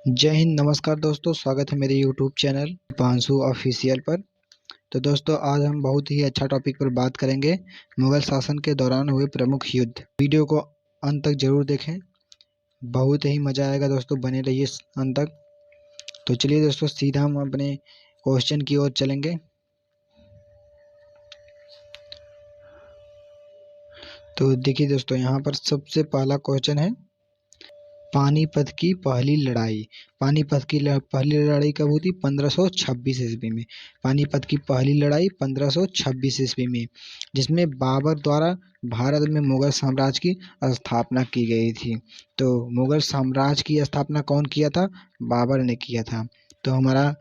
जय हिंद। नमस्कार दोस्तों, स्वागत है मेरे यूट्यूब चैनल पांसु ऑफिशियल पर। तो दोस्तों, आज हम बहुत ही अच्छा टॉपिक पर बात करेंगे, मुगल शासन के दौरान हुए प्रमुख युद्ध। वीडियो को अंत तक जरूर देखें, बहुत ही मजा आएगा दोस्तों, बने रहिए अंत तक। तो चलिए दोस्तों, सीधा हम अपने क्वेश्चन की ओर चलेंगे। तो देखिए दोस्तों, यहाँ पर सबसे पहला क्वेश्चन है, पानीपत की पहली लड़ाई। पानीपत की पहली लड़ाई कब हुई थी? 1526 ईस्वी में। पानीपत की पहली लड़ाई 1526 ईस्वी में, जिसमें बाबर द्वारा भारत में मुगल साम्राज्य की स्थापना की गई थी। तो मुगल साम्राज्य की स्थापना कौन किया था? बाबर ने किया था। तो हमारा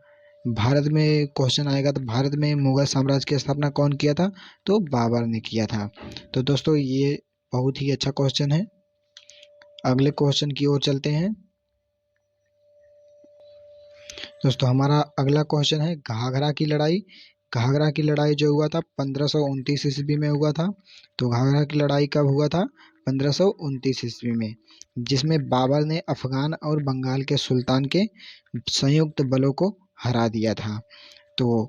भारत में क्वेश्चन आएगा, तो भारत में मुगल साम्राज्य की स्थापना कौन किया था? तो बाबर ने किया था। तो दोस्तों, ये बहुत ही अच्छा क्वेश्चन है। अगले क्वेश्चन की ओर चलते हैं। दोस्तों, हमारा अगला क्वेश्चन है, घाघरा की लड़ाई। घाघरा की लड़ाई जो हुआ था 1529 ईस्वी में हुआ था। तो घाघरा की लड़ाई कब हुआ था? 1529 ईस्वी में, जिसमें बाबर ने अफगान और बंगाल के सुल्तान के संयुक्त बलों को हरा दिया था। तो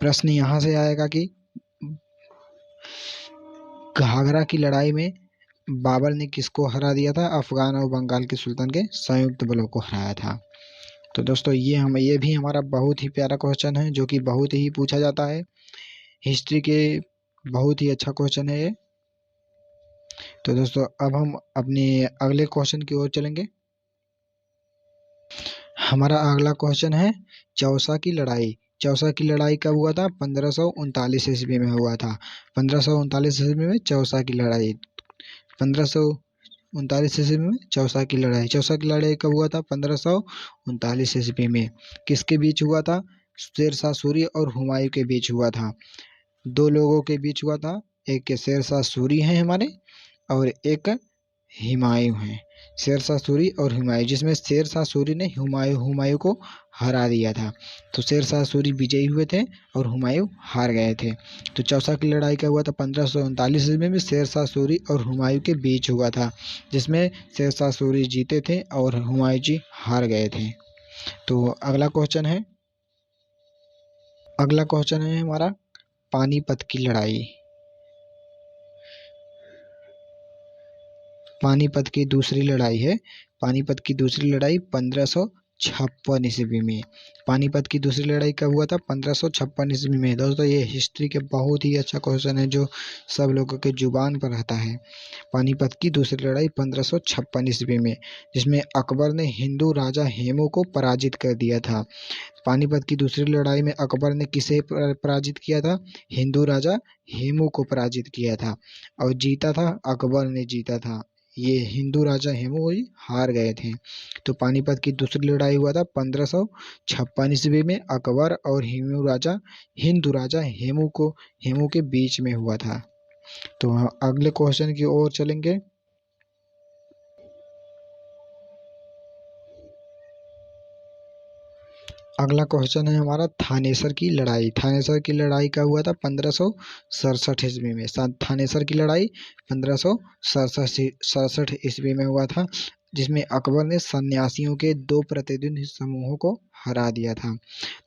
प्रश्न यहाँ से आएगा कि घाघरा की लड़ाई में बाबर ने किसको हरा दिया था? अफगान और बंगाल के सुल्तान के संयुक्त बलों को हराया था। तो दोस्तों, ये भी हमारा बहुत ही प्यारा क्वेश्चन है, जो कि बहुत ही पूछा जाता है हिस्ट्री के। बहुत ही अच्छा क्वेश्चन है ये। तो दोस्तों, अब हम अपने अगले क्वेश्चन की ओर चलेंगे। हमारा अगला क्वेश्चन है, चौसा की लड़ाई। चौसा की लड़ाई कब हुआ था? 1539 ईस्वी में हुआ था। 1539 ईस्वी में चौसा की लड़ाई। 1539 ईस्वी में चौसा की लड़ाई। चौसा की लड़ाई कब हुआ था? 1539 ईस्वी में। किसके बीच हुआ था? शेरशाह सूरी और हुमायूं के बीच हुआ था। दो लोगों के बीच हुआ था। एक शेरशाह सूरी हैं हमारे, और एक हुमायूं हैं। शेरशाह सूरी और हुमायूं, जिसमें शेरशाह सूरी ने हुमायूं हुमायूं को हरा दिया था। तो शेरशाह सूरी विजयी हुए थे और हुमायूं हार गए थे। तो चौसा की लड़ाई क्या हुआ था? 1539 ईस्वी में शेरशाह सूरी और हुमायूं के बीच हुआ था, जिसमें शेरशाह सूरी जीते थे और हुमायूं जी हार गए थे। तो अगला क्वेश्चन है हमारा, पानीपत की लड़ाई। पानीपत की दूसरी लड़ाई है। पानीपत की दूसरी लड़ाई 1556 ईस्वी में। पानीपत की दूसरी लड़ाई कब हुआ था? 1556 ईस्वी में। दोस्तों, ये हिस्ट्री के बहुत ही अच्छा क्वेश्चन है, जो सब लोगों के जुबान पर रहता है। पानीपत की दूसरी लड़ाई 1556 ईस्वी में, जिसमें अकबर ने हिंदू राजा हेमू को पराजित कर दिया था। पानीपत की दूसरी लड़ाई में अकबर ने किसे पराजित किया था? हिंदू राजा हेमू को पराजित किया था, और जीता था अकबर ने जीता था। ये हिंदू राजा हेमू जी हार गए थे। तो पानीपत की दूसरी लड़ाई हुआ था 1556 ईस्वी में, अकबर और हिंदू राजा हेमू के बीच में हुआ था। तो अगले क्वेश्चन की ओर चलेंगे। अगला क्वेश्चन है हमारा, थानेसर की लड़ाई। थानेसर की लड़ाई कब हुआ था? 1567 ईस्वी में। थानेसर की लड़ाई 1567 ईस्वी में हुआ था, जिसमें अकबर ने सन्यासियों के दो प्रतिद्वंदी समूहों को हरा दिया था।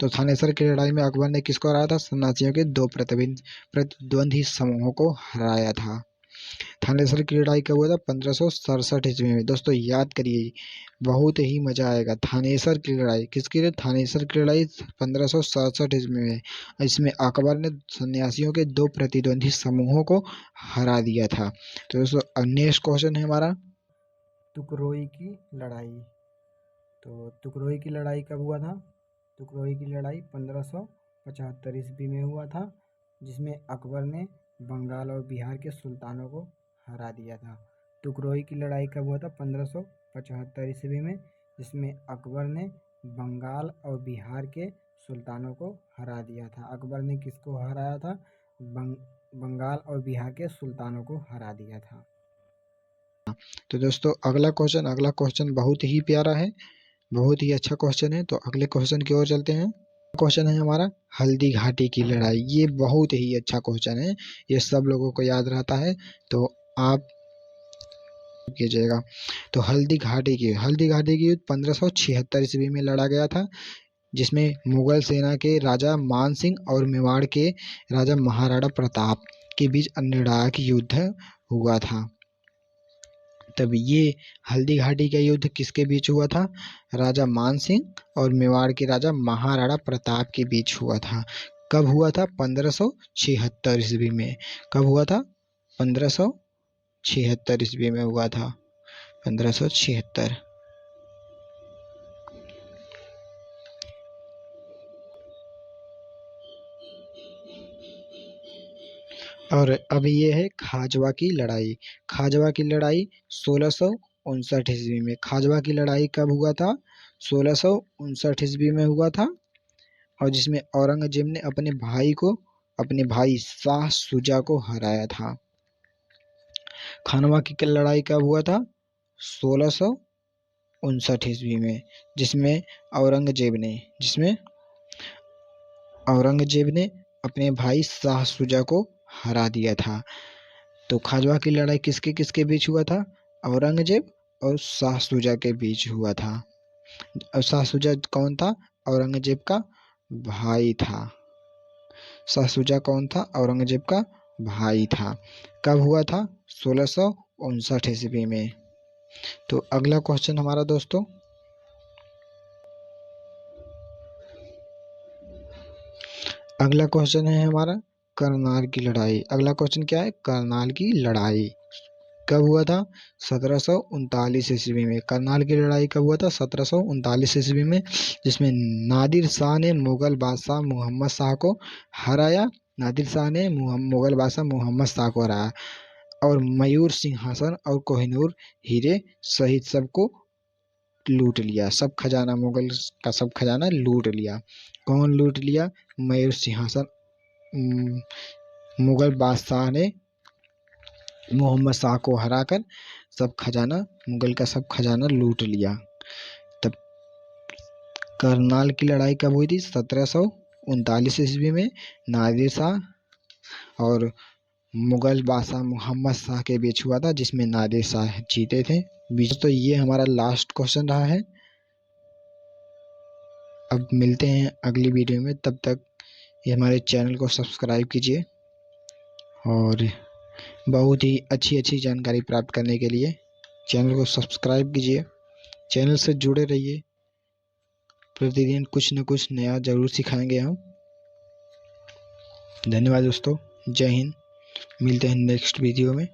तो थानेसर की लड़ाई में अकबर ने किसको हराया था? सन्यासियों के दो प्रतिद्वंदी समूहों को हराया था। थानेसर की लड़ाई कब हुआ था? 1567 ईस्वी में। दोस्तों, याद करिए, बहुत ही मजा आएगा। थानेसर की लड़ाई किसकी? थानेसर की लड़ाई 1567 ईस्वी में। इसमें अकबर ने सन्यासियों के दो प्रतिद्वंदी समूहों को हरा दिया था। तो दोस्तों, नेक्स्ट क्वेश्चन है हमारा, तुकरोई की लड़ाई। तो तुकरोई की लड़ाई कब हुआ था? तुकरोई की लड़ाई 1575 ईस्वी में हुआ था, जिसमें अकबर ने बंगाल और बिहार के सुल्तानों को हरा दिया था। तुकरोई की लड़ाई कब हुआ था? 1575 ईस्वी में, जिसमें अकबर ने बंगाल और बिहार के सुल्तानों को हरा दिया था। अकबर ने किसको हराया था? बंगाल और बिहार के सुल्तानों को हरा दिया था। तो दोस्तों, अगला क्वेश्चन बहुत ही प्यारा है, बहुत ही अच्छा क्वेश्चन है। तो अगले क्वेश्चन की ओर चलते हैं। क्वेश्चन है हमारा, हल्दी घाटी की लड़ाई। ये बहुत ही अच्छा क्वेश्चन है, ये सब लोगों को याद रहता है। तो आप किया जाएगा। तो हल्दी घाटी की युद्ध 1576 ईस्वी में लड़ा गया था, जिसमें मुगल सेना के राजा मान सिंह और मेवाड़ के राजा महाराणा प्रताप के बीच निर्णायक युद्ध हुआ था। तब ये हल्दी घाटी का युद्ध किसके बीच हुआ था? राजा मान सिंह और मेवाड़ के राजा महाराणा प्रताप के बीच हुआ था। कब हुआ था? 1576 ईस्वी में। कब हुआ था? 1576 ईस्वी में हुआ था। 1576। और अब ये है खाजवा की लड़ाई। खाजवा की लड़ाई 1659 ईस्वी में। खाजवा की लड़ाई कब हुआ था? 1659 ईस्वी में हुआ था, और जिसमें औरंगजेब ने अपने भाई शाह शुजा को हराया था। खानवा की लड़ाई कब हुआ था? 1659 ईस्वी में, जिसमें औरंगजेब ने अपने भाई शाह शुजा को हरा दिया था। तो खाजवा की लड़ाई किसके किसके बीच हुआ था? औरंगजेब और शाह शुजा के बीच हुआ था। और शाह शुजा कौन था? औरंगजेब का भाई था। शाह शुजा कौन था? औरंगजेब का भाई था। कब हुआ था? 1659 ईस्वी में। तो अगला क्वेश्चन हमारा दोस्तों, अगला क्वेश्चन है हमारा करनाल की लड़ाई। अगला क्वेश्चन क्या है? करनाल की लड़ाई कब हुआ था? 1739 ईस्वी में। करनाल की लड़ाई कब हुआ था? 1739 ईस्वी में, जिसमें नादिर शाह ने मुगल बादशाह मोहम्मद शाह को हराया। और मयूर सिंहासन और कोहिनूर हीरे सहित सबको लूट लिया। सब खजाना, मुगल का सब खजाना लूट लिया। कौन लूट लिया? मयूर सिंहासन। मुगल बादशाह ने मोहम्मद शाह को हराकर मुगल का सब खजाना लूट लिया। तब करनाल की लड़ाई कब हुई थी? 1739 ईस्वी में। नादिर शाह और मुगल बादशाह मोहम्मद शाह के बीच हुआ था, जिसमें नादिर शाह जीते थे। तो ये हमारा लास्ट क्वेश्चन रहा है। अब मिलते हैं अगली वीडियो में, तब तक ये हमारे चैनल को सब्सक्राइब कीजिए, और बहुत ही अच्छी जानकारी प्राप्त करने के लिए चैनल को सब्सक्राइब कीजिए। चैनल से जुड़े रहिए, प्रतिदिन कुछ न कुछ नया जरूर सिखाएंगे हम। धन्यवाद दोस्तों, जय हिंद। मिलते हैं नेक्स्ट वीडियो में।